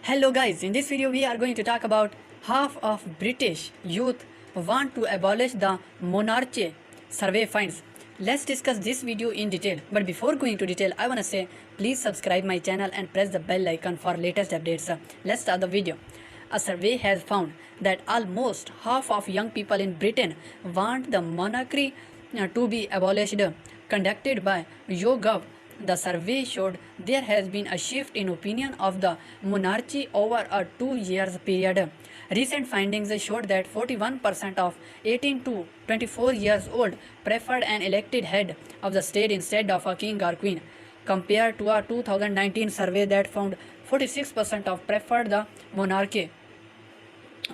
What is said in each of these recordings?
Hello guys, in this video we are going to talk about half of British youth want to abolish the monarchy, survey finds. Let's discuss this video in detail, but before going to detail I wanna say please subscribe my channel and press the bell icon for latest updates. Let's start the video. A survey has found that almost half of young people in Britain want the monarchy to be abolished. Conducted by YouGov, the survey showed there has been a shift in opinion of the monarchy over a 2 year period. Recent findings showed that 41% of 18 to 24 years old preferred an elected head of the state instead of a king or queen, compared to a 2019 survey that found 46% of preferred the monarchy.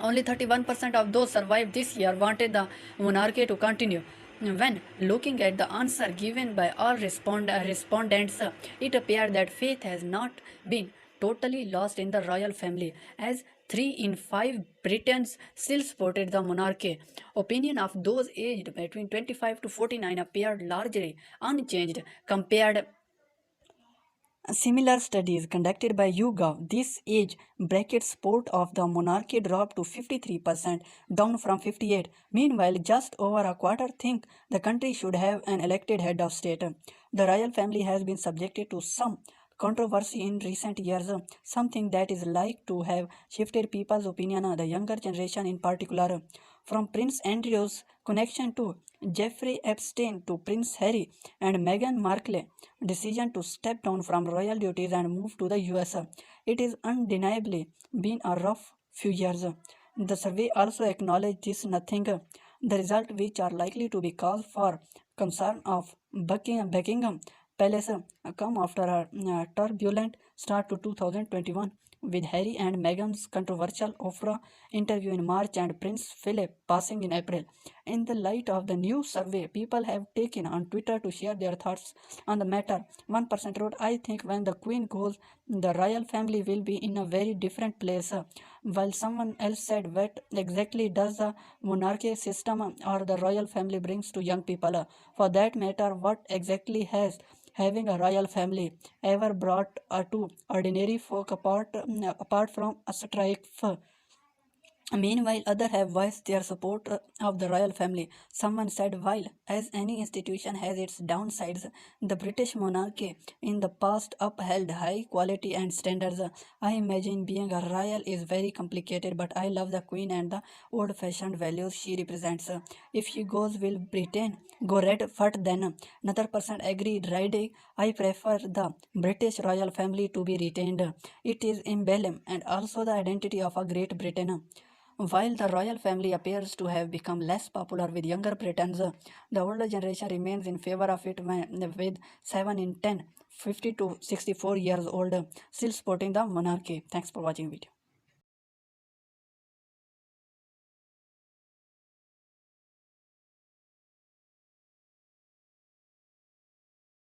Only 31% of those survived this year wanted the monarchy to continue. When looking at the answer given by all respondents, it appeared that faith has not been totally lost in the royal family, as 3 in 5 Britons still supported the monarchy. Opinion of those aged between 25 to 49 appeared largely unchanged compared. Similar studies conducted by YouGov, this age bracket support of the monarchy dropped to 53%, down from 58. Meanwhile, just over a quarter think the country should have an elected head of state. The royal family has been subjected to some controversy in recent years, something that is like to have shifted people's opinion, the younger generation in particular. From Prince Andrew's connection to Jeffrey Epstein to Prince Harry and Meghan Markle decision to step down from royal duties and move to the US. It is undeniably been a rough few years. The survey also acknowledged this nothing. The results which are likely to be cause for concern of Buckingham Palace come after a turbulent start to 2021 with Harry and Meghan's controversial Oprah interview in March and Prince Philip passing in April. In the light of the new survey, people have taken on Twitter to share their thoughts on the matter. 1% wrote, I think when the Queen goes, the royal family will be in a very different place. While someone else said, what exactly does the monarchy system or the royal family brings to young people? For that matter, what exactly has having a royal family ever brought to ordinary folk apart from a strife? Meanwhile, others have voiced their support of the royal family. Someone said, while as any institution has its downsides, the British monarchy in the past upheld high quality and standards. I imagine being a royal is very complicated, but I love the Queen and the old-fashioned values she represents. If she goes, will Britain go red? But then another person agreed, right? I prefer the British royal family to be retained. It is emblem and also the identity of a Great Britain. While the royal family appears to have become less popular with younger Britons, the older generation remains in favor of it with 7 in 10, 50 to 64 years old, still supporting the monarchy. Thanks for watching video.